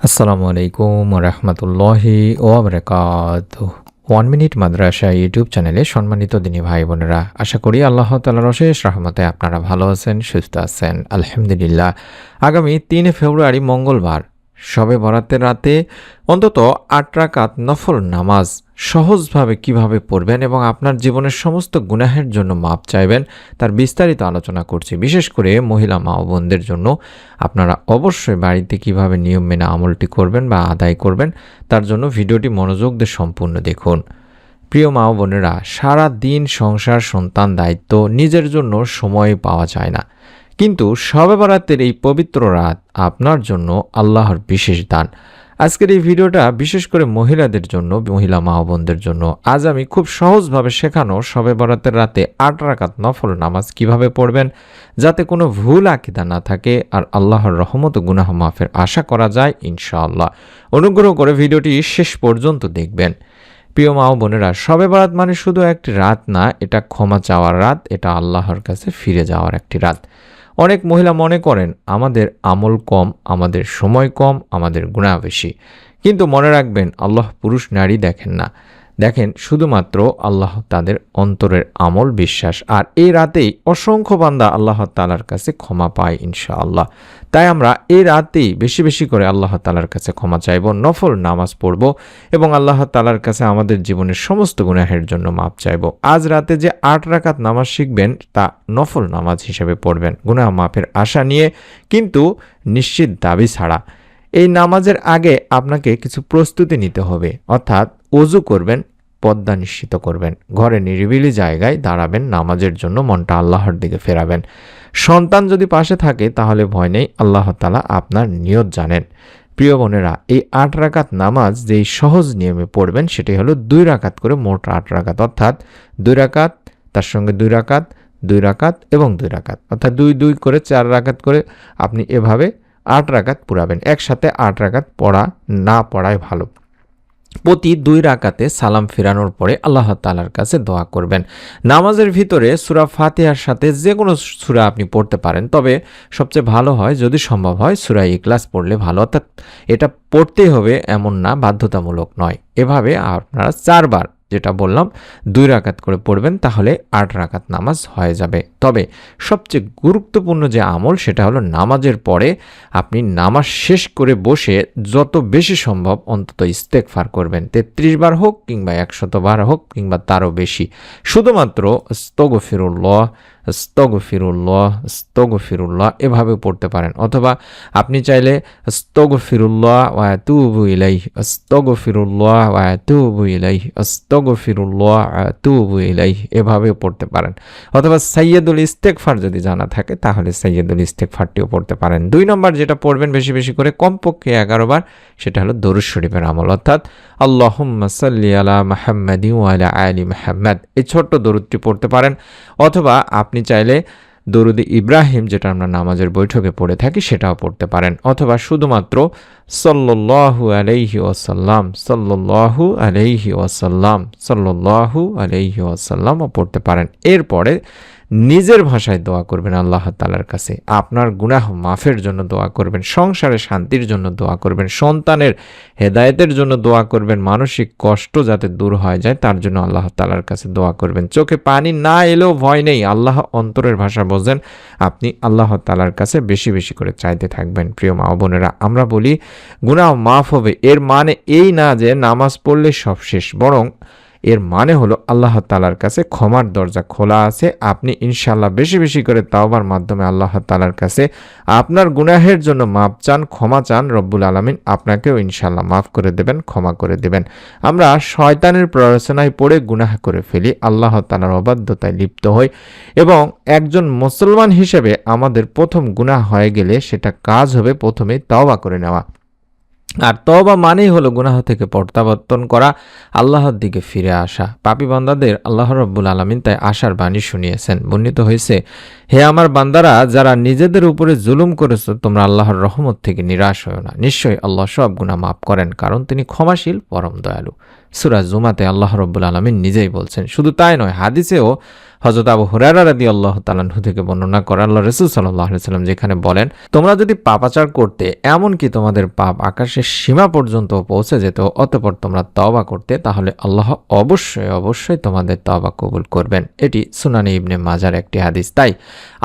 আসসালামু আলাইকুম রহমতুল্লাহি ওবরাকাতুহ। 1 মিনিট মাদ্রাসা ইউটিউব চ্যানেলে সম্মানিত দিনী ভাই বোনেরা, আশা করি আল্লাহ তাআলার অশেষ রহমতে আপনারা ভালো আছেন, সুস্থ আছেন, আলহামদুলিল্লাহ। আগামী ৩ ফেব্রুয়ারি মঙ্গলবার শবে বরাতের রাতে অন্তত ৮ রাকাত নফল নামাজ সহজভাবে কিভাবে পড়বেন এবং আপনার জীবনের সমস্ত গুনাহের জন্য মাপ চাইবেন তার বিস্তারিত আলোচনা করছি। বিশেষ করে মহিলা মা ও বোনদের জন্য আপনারা অবশ্যই বাড়িতে কিভাবে নিয়ম মেনে আমলটি করবেন বা আদায় করবেন তার জন্য ভিডিওটি মনোযোগ দিয়ে সম্পূর্ণ দেখুন। প্রিয় মা ও বোনেরা, সারা দিন সংসার, সন্তান, দায়িত্ব, নিজের জন্য সময় পাওয়া যায় না, কিন্তু শবে বরাতের এই পবিত্র রাত আপনার জন্য আল্লাহর বিশেষ দান। আজকের এই ভিডিওটা বিশেষ করে মহিলাদের জন্য, মহিলা মা ও বোনদের জন্য। আজ আমি খুব সহজভাবে শেখানো শবে বরাতের রাতে ৮ রাকাত নফল নামাজ কিভাবে পড়বেন যাতে কোনো ভুল আকীদা না থাকে আর আল্লাহর রহমত ও গুনাহ মাফের আশা করা যায় ইনশাআল্লাহ। অনুগ্রহ করে ভিডিওটি শেষ পর্যন্ত দেখবেন। প্রিয় মা ও বোনেরা, শবে বরাত মানে শুধু একটি রাত না, এটা ক্ষমা চাওয়ার রাত, এটা আল্লাহর কাছে ফিরে যাওয়ার একটি রাত। অনেক মহিলা মনে করেন আমাদের আমল কম, আমাদের সময় কম, আমাদের গুনাহ বেশি। কিন্তু মনে রাখবেন, আল্লাহ পুরুষ নারী দেখেন না, দেখেন শুধুমাত্র আল্লাহ তাদের অন্তরের আমল, বিশ্বাস। আর এই রাতেই অসংখ্য বান্দা আল্লাহ তাআলার কাছে ক্ষমা পায় ইনশাআল্লাহ। তাই আমরা এই রাতেই বেশি বেশি করে আল্লাহ তাআলার কাছে ক্ষমা চাইব, নফল নামাজ পড়ব এবং আল্লাহ তাআলার কাছে আমাদের জীবনের সমস্ত গুনাহের জন্য মাপ চাইব। আজ রাতে যে ৮ রাকাত নামাজ শিখবেন তা নফল নামাজ হিসেবে পড়বেন গুনাহ মাফের আশা নিয়ে, কিন্তু নিশ্চিত দাবি ছাড়া। এই নামাজের আগে আপনাকে কিছু প্রস্তুতি নিতে হবে, অর্থাৎ ওযু করবেন, পর্দা নিশ্চিত করবেন, ঘরে নিরিবিলি জায়গায় দাঁড়াবেন, নামাজের জন্য মনটা আল্লাহর দিকে ফেরাবেন। সন্তান যদি পাশে থাকে তাহলে ভয় নেই, আল্লাহ তাআলা আপনার নিয়ত জানেন। প্রিয় বোনেরা, এই ৮ রাকাত নামাজ যেই সহজ নিয়মে পড়বেন সেটি হলো ২ রাকাত করে, মোট ৮ রাকাত, অর্থাৎ ২ রাকাত, তার সঙ্গে ২ রাকাত, ২ রাকাত এবং ২ রাকাত, অর্থাৎ ২ ২ করে ৪ রাকাত করে আপনি এভাবে ৮ রাকাত পুরাবেন। একসাথে ৮ রাকাত পড়া না পড়াই ভালো। প্রতি ২ রাকাতে সালাম ফেরানোর পরে আল্লাহ তাআলার কাছে দোয়া করবেন। নামাজের ভিতরে সূরা ফাতিহার সাথে যে কোনো সূরা আপনি পড়তে পারেন, তবে সবচেয়ে ভালো হয় যদি সম্ভব হয় সূরা ইখলাস পড়লে ভালো। অর্থাৎ এটা পড়তেই হবে এমন না, বাধ্যতামূলক নয়। এভাবে আপনারা ৪ বার, যেটা বললাম ২ রাকাত করে পড়বেন, তাহলে ৮ রাকাত নামাজ হয়ে যাবে। তবে সবচেয়ে গুরুত্বপূর্ণ যে আমল সেটা হলো নামাজের পরে আপনি নামাজ শেষ করে বসে যত বেশি সম্ভব অন্তত ইস্তেগফার করবেন। ৩৩ বার হোক কিংবা ১০০ বার হোক কিংবা তারও বেশি, শুধুমাত্র আস্তাগফিরুল্লাহ, আস্তাগফিরুল্লাহ, আস্তাগফিরুল্লাহ এভাবে পড়তে পারেন। অথবা আপনি চাইলে আস্তাগফিরুল্লাহ ওয়া আতুবু ইলাইহি, আস্তাগফিরুল্লাহ ওয়া আতুবু ইলাইহি, আস্তাগফিরুল্লাহ ওয়া আতুবু ইলাইহি এভাবেও পড়তে পারেন। অথবা সাইয়্যিদুল ইস্তেগফার যদি জানা থাকে তাহলে সাইয়্যিদুল ইস্তেগফারটিও পড়তে পারেন। ২ নম্বর যেটা পড়বেন বেশি বেশি করে, কমপক্ষে ১১ বার, সেটা হলো দরুদ শরীফের আমল, অর্থাৎ আল্লাহুম্মা সাল্লি আলা মুহাম্মাদিন ওয়া আলা আলি মুহাম্মাদ, এই ছোট্ট দরুদটি পড়তে পারেন। অথবা আপনি চাইলে দরুদে ইব্রাহিম, যেটা আমরা নামাজের বৈঠকে পড়ে থাকি, সেটাও পড়তে পারেন। অথবা শুধুমাত্র সাল্লাল্লাহু আলাইহি ওয়াসাল্লাম, সাল্লাল্লাহু আলাইহি ওয়াসাল্লাম, সাল্লাল্লাহু আলাইহি ওয়াসাল্লামও পড়তে পারেন। এরপরে নিজের ভাষায় দোয়া করবেন আল্লাহ তাআলার কাছে, আপনার গুনাহ মাফের জন্য দোয়া করবেন, সংসারে শান্তির জন্য দোয়া করবেন, সন্তানের হেদায়েতের জন্য দোয়া করবেন, মানসিক কষ্ট যাতে দূর হয়ে যায় তার জন্য আল্লাহ তাআলার কাছে দোয়া করবেন। চোখে পানি না এলেও ভয় নেই, আল্লাহ অন্তরের ভাষা বোঝেন, আপনি আল্লাহ তাআলার কাছে বেশি বেশি করে চাইতে থাকবেন। প্রিয় মা ও বোনেরা, আমরা বলি গুনাহ মাফ হবে, এর মানে এই না যে নামাজ পড়লে সব শেষ, বরং এর মানে হলো আল্লাহ তাআলার কাছে ক্ষমার দরজা খোলা আছে। আপনি ইনশাআল্লাহ বেশি বেশি করে তাওবার মাধ্যমে আল্লাহ তাআলার কাছে আপনার গুনাহের জন্য মাপ চান, ক্ষমা চান, রব্বুল আলামিন আপনাকেও ইনশাআল্লাহ মাফ করে দেবেন, ক্ষমা করে দেবেন। আমরা শয়তানের প্ররোচনায় পড়ে গুনাহ করে ফেলি, আল্লাহ তাআলার অবাধ্যতায় লিপ্ত হই, এবং একজন মুসলমান হিসেবে আমাদের প্রথম গুনাহ হয়ে গেলে সেটা কাজ হবে প্রথমে তওবা করে নেওয়া। আর তওবা মানেই হলো গুনাহ থেকে প্রত্যাবর্তন করা, আল্লাহর দিকে ফিরে আসা। পাপী বান্দাদের আল্লাহ রাব্বুল আলামিন তাই আশার বাণী শুনিয়েছেন। বর্ণিত হয়েছে, হে আমার বান্দারা, যারা নিজেদের উপরে জুলুম করেছো, তোমরা আল্লাহর রহমত থেকে নিরাশ হও না। নিশ্চয়ই আল্লাহ সব গুনাহ মাফ করেন, কারণ তিনি ক্ষমাশীল, পরম দয়ালু। সূরা জুমাতে আল্লাহ রাব্বুল আলামিন নিজেই বলছেন। শুধু তাই নয়, হাদিসেও হযরত আবু হুরায়রা রাদিয়াল্লাহু তাআলা আনহু থেকে বর্ণনা করা আল্লাহর রাসূল সাল্লাল্লাহু আলাইহি ওয়াসাল্লাম যেখানে বলেন, তোমরা যদি পাপাচার করতে, এমনকি তোমাদের পাপ আকাশের সীমা পর্যন্ত পৌঁছে যেত, অতঃপর তোমরা তওবা করতে, তাহলে আল্লাহ অবশ্যই তোমাদের তওবা কবুল করবেন। এটি সুনানে ইবনে মাজার একটি হাদিস। তাই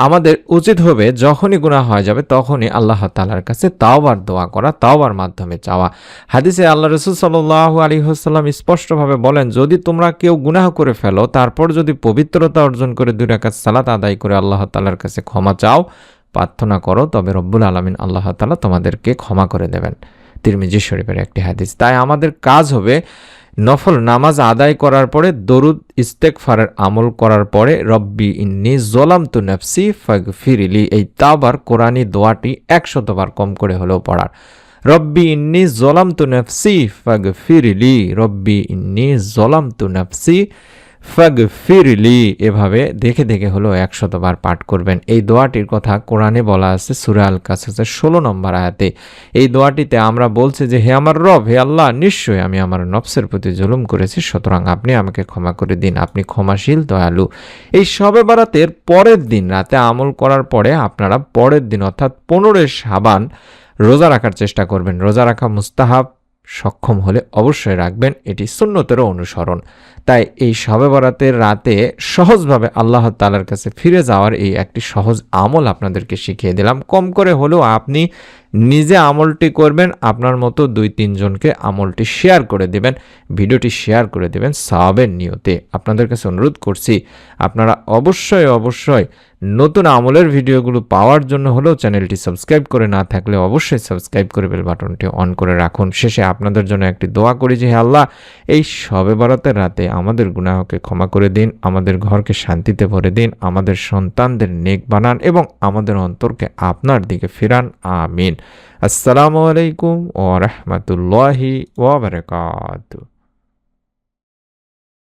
আমাদের উচিত হবে যখনই গুনাহ হয়ে যাবে তখনই আল্লাহ তাআলার কাছে তাওবার দোয়া করা, তাওবার মাধ্যমে চাওয়া। হাদিসে আল্লাহ রাসূল সাল্লাল্লাহু আলাইহি ওয়াসাল্লাম স্পষ্টভাবে বলেন, যদি তোমরা কেউ গুনাহ করে ফেলো, তারপর যদি পবিত্রতা অর্জন করে 2 রাকাত সালাত আদায় করে আল্লাহ তাআলার কাছে ক্ষমা চাও, প্রার্থনা করো, তবে রব্বুল আলামিন আল্লাহ তাআলা তোমাদেরকে ক্ষমা করে দেবেন। তিরমিজি শরীফের একটি হাদিস। তাই আমাদের কাজ হবে নফল নামাজ আদায় করার পরে দরুদ ইস্তেগফারের আমল করার পরে রব্বি ইন্নী যালামতু নাফসি ফাগফিরলি, এই তাওবার কোরআনী দোয়াটি 100 বার কম করে হলেও পড়ার। রব্বি ইন্নী যালামতু নাফসি ফাগফিরলি, রব্বি ইন্নী যালামতু নাফসি ফাগফিরলি, এভাবে দেখে দেখে হলো 100 বার পাঠ করবেন। এই দোয়াটির কথা কোরআনে বলা আছে সূরা আল কাসাসের 16 নম্বর আয়াতে। এই দোয়াটিতে আমরা বলছি যে, হে আমার রব, হে আল্লাহ, নিশ্চয়ই আমি আমার নফসের প্রতি জুলুম করেছি, সুতরাং আপনি আমাকে ক্ষমা করে দিন, আপনি ক্ষমাশীল দয়ালু। এই শবে বরাতের পরের দিন রাতে আমল করার পরে আপনারা পরের দিন অর্থাৎ 15 শাবান রোজা রাখার চেষ্টা করবেন। রোজা রাখা মুস্তাহাব, সক্ষম হলে অবশ্যই রাখবেন, এটি সুন্নতেরও অনুসরণ। তাই এই শবে বরাতের রাতে সহজভাবে আল্লাহ তাআলার কাছে ফিরে যাওয়ার এই একটি সহজ আমল আপনাদেরকে শিখিয়ে দিলাম। কম করে হলেও আপনি নিজে আমলটি করবেন, আপনার মতো 2-3 জনকে আমলটি শেয়ার করে দেবেন, ভিডিওটি শেয়ার করে দেবেন সওয়াবের নিয়তে। আপনাদের কাছে অনুরোধ করছি, আপনারা অবশ্যই নতুন আমলের ভিডিওগুলো পাওয়ার জন্য হলেও চ্যানেলটি সাবস্ক্রাইব করে না থাকলে অবশ্যই সাবস্ক্রাইব করে বেল বাটনটি অন করে রাখুন। শেষে আপনাদের জন্য একটি দোয়া করি যে, হে আল্লাহ, এই শবে বরাতের রাতে আমাদের গুনাহকে ক্ষমা করে দিন, আমাদের ঘরকে শান্তিতে ভরে দিন, আমাদের সন্তানদের নেক বানান এবং আমাদের অন্তরকে আপনার দিকে ফিরান। আমিন। আসসালামু আলাইকুম ওয়া রাহমাতুল্লাহি ওয়া বারাকাতুহু।